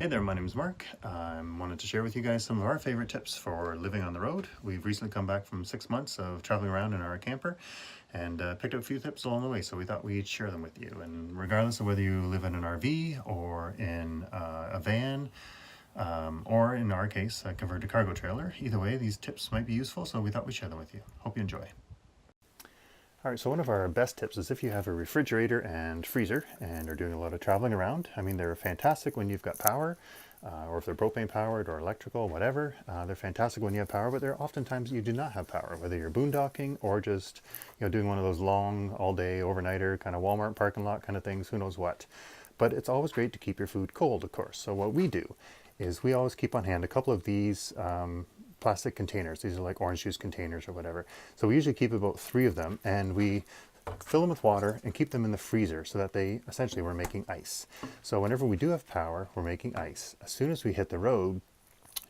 Hey there, my name is Mark. I wanted to share with you guys some of our favorite tips for living on the road. We've recently come back from 6 months of traveling around in our camper and picked up a few tips along the way, so we thought we'd share them with you. And regardless of whether you live in an RV or in a van, or in our case, a converted cargo trailer, either way, these tips might be useful, so we thought we'd share them with you. Hope you enjoy. All right, so one of our best tips is if you have a refrigerator and freezer and are doing a lot of traveling around. I mean, they're fantastic when you've got power, or if they're propane powered or electrical, whatever. They're fantastic when you have power, but there are oftentimes you do not have power, whether you're boondocking or just doing one of those long, all-day, overnighter kind of Walmart parking lot kind of things, who knows what. But it's always great to keep your food cold, of course. So what we do is we always keep on hand a couple of these plastic containers. These are like orange juice containers or whatever. So we usually keep about 3 of them, and we fill them with water and keep them in the freezer so that we're making ice. So whenever we do have power, we're making ice. As soon as we hit the road,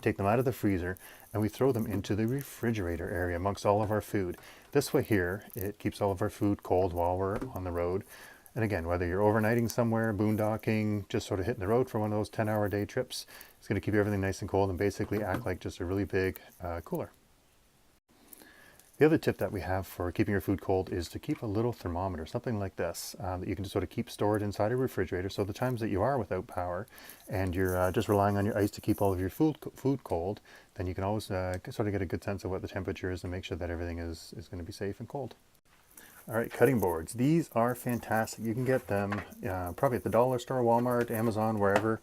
take them out of the freezer and we throw them into the refrigerator area amongst all of our food. This way here, it keeps all of our food cold while we're on the road. And again, whether you're overnighting somewhere, boondocking, just sort of hitting the road for one of those 10-hour day trips, it's going to keep everything nice and cold and basically act like just a really big cooler. The other tip that we have for keeping your food cold is to keep a little thermometer, something like this, that you can just sort of keep stored inside a refrigerator. So the times that you are without power and you're just relying on your ice to keep all of your food cold, then you can always sort of get a good sense of what the temperature is and make sure that everything is going to be safe and cold. All right, cutting boards. These are fantastic. You can get them probably at the dollar store, Walmart, Amazon, wherever.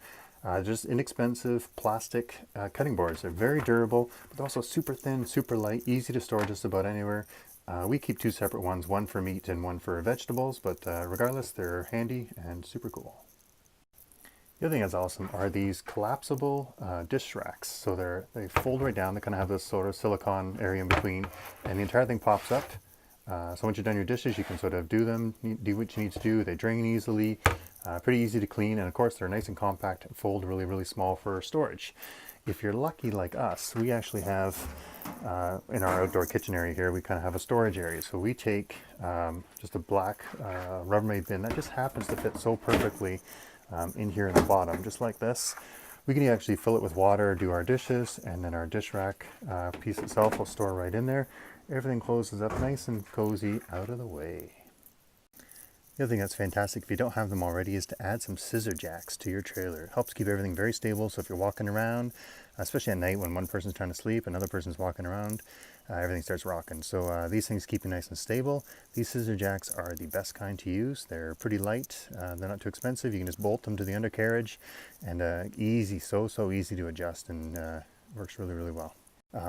Just inexpensive plastic cutting boards. They're very durable, but also super thin, super light, easy to store just about anywhere. We keep 2 separate ones, one for meat and one for vegetables, but regardless, they're handy and super cool. The other thing that's awesome are these collapsible dish racks. So they fold right down. They kind of have this sort of silicone area in between, and the entire thing pops up. So once you've done your dishes, you can sort of do what you need to do. They drain easily, pretty easy to clean, and of course they're nice and compact and fold really, really small for storage. If you're lucky like us, we actually have, in our outdoor kitchen area here, we kind of have a storage area. So we take just a black Rubbermaid bin that just happens to fit so perfectly in here in the bottom, just like this. We can actually fill it with water, do our dishes, and then our dish rack piece itself will store right in there. Everything closes up nice and cozy out of the way. The other thing that's fantastic, if you don't have them already, is to add some scissor jacks to your trailer. It helps keep everything very stable, so if you're walking around, especially at night when one person's trying to sleep, another person's walking around, everything starts rocking. So these things keep you nice and stable. These scissor jacks are the best kind to use. They're pretty light, they're not too expensive. You can just bolt them to the undercarriage, and easy, so easy to adjust, and works really, really well.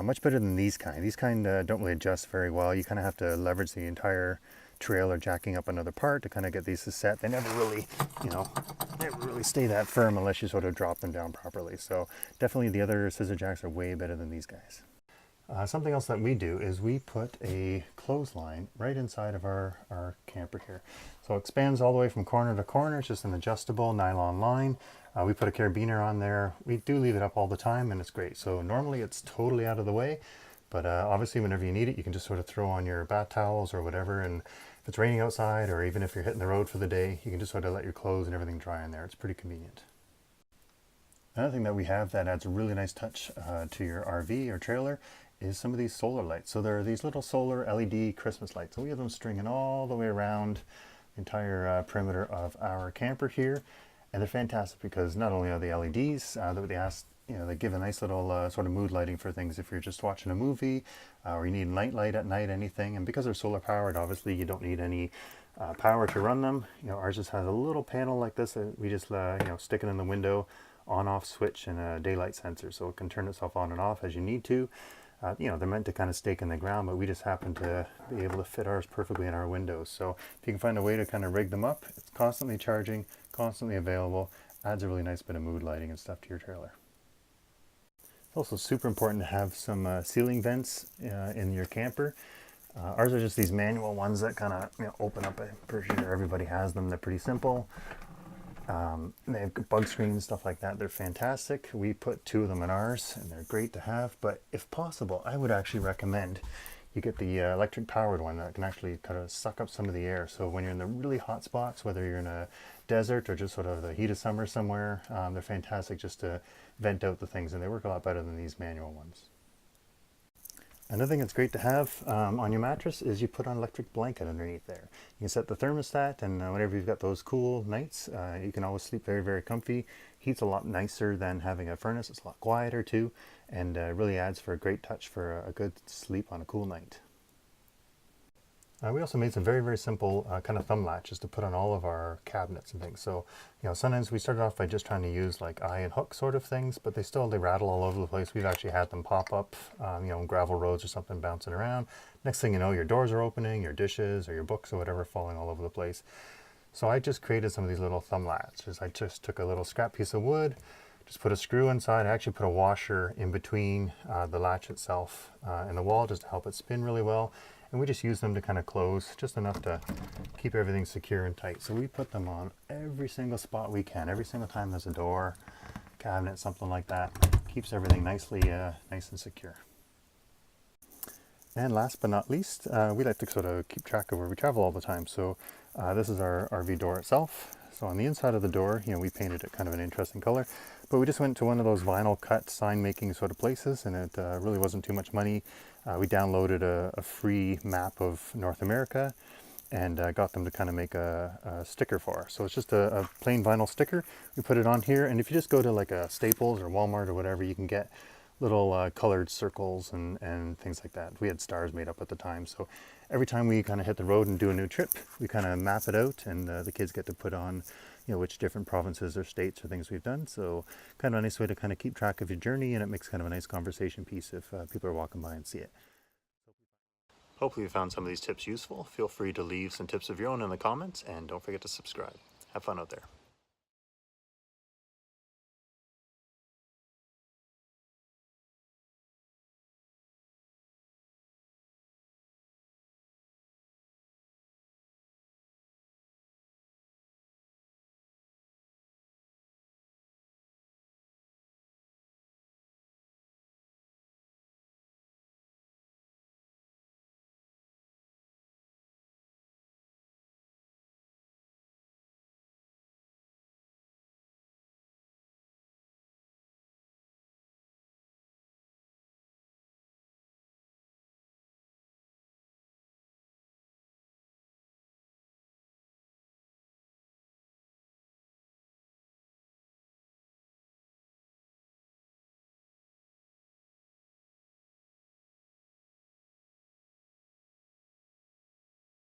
Much better than these kind. These kind don't really adjust very well. You kind of have to leverage the entire trailer jacking up another part to kind of get these to set. They never really, never really stay that firm unless you sort of drop them down properly. So definitely the other scissor jacks are way better than these guys. Something else that we do is we put a clothesline right inside of our camper here. So it expands all the way from corner to corner. It's just an adjustable nylon line. We put a carabiner on there. We do leave it up all the time, and it's great. So normally it's totally out of the way, but obviously whenever you need it, you can just sort of throw on your bath towels or whatever. And if it's raining outside, or even if you're hitting the road for the day, you can just sort of let your clothes and everything dry in there. It's pretty convenient. Another thing that we have that adds a really nice touch to your RV or trailer is some of these solar lights. So there are these little solar LED Christmas lights, and we have them stringing all the way around the entire perimeter of our camper here. And they're fantastic because not only are they LEDs, they give a nice little sort of mood lighting for things if you're just watching a movie, or you need night light at night, anything. And because they're solar powered, obviously you don't need any power to run them. Ours just has a little panel like this that we just stick it in the window, on-off switch, and a daylight sensor, so it can turn itself on and off as you need to. They're meant to kind of stake in the ground, but we just happen to be able to fit ours perfectly in our windows. So if you can find a way to kind of rig them up, it's constantly charging, constantly available, adds a really nice bit of mood lighting and stuff to your trailer. It's also super important to have some ceiling vents in your camper. Ours are just these manual ones that kind of open up. I'm pretty sure everybody has them. They're pretty simple. They have bug screens, stuff like that. They're fantastic. We put 2 of them in ours, and they're great to have. But if possible, I would actually recommend you get the electric powered one that can actually kind of suck up some of the air. So when you're in the really hot spots, whether you're in a desert or just sort of the heat of summer somewhere, they're fantastic just to vent out the things, and they work a lot better than these manual ones. Another thing that's great to have on your mattress is you put an electric blanket underneath there. You can set the thermostat, and whenever you've got those cool nights, you can always sleep very, very comfy. Heat's a lot nicer than having a furnace. It's a lot quieter too, and really adds for a great touch for a good sleep on a cool night. We also made some very, very simple kind of thumb latches to put on all of our cabinets and things. So, sometimes we started off by just trying to use like eye and hook sort of things, but they rattle all over the place. We've actually had them pop up, gravel roads or something bouncing around. Next thing you know, your doors are opening, your dishes or your books or whatever falling all over the place. So I just created some of these little thumb latches. I just took a little scrap piece of wood, just put a screw inside. I actually put a washer in between the latch itself and the wall just to help it spin really well. And we just use them to kind of close just enough to keep everything secure and tight. So we put them on every single spot we can. Every single time there's a door, cabinet, something like that. Keeps everything nice and secure. And last but not least, we like to sort of keep track of where we travel all the time. So this is our RV door itself. So on the inside of the door, we painted it kind of an interesting color, but we just went to one of those vinyl cut sign making sort of places, and it really wasn't too much money. We downloaded a free map of North America and got them to kind of make a sticker for us. So it's just a plain vinyl sticker. We put it on here, and if you just go to like a Staples or Walmart or whatever, you can get little colored circles and things like that. We had stars made up at the time, so every time we kind of hit the road and do a new trip, we kind of map it out, and the kids get to put on which different provinces or states or things we've done. So kind of a nice way to kind of keep track of your journey, and it makes kind of a nice conversation piece if people are walking by and see it. Hopefully you found some of these tips useful. Feel free to leave some tips of your own in the comments, and don't forget to subscribe. Have fun out there.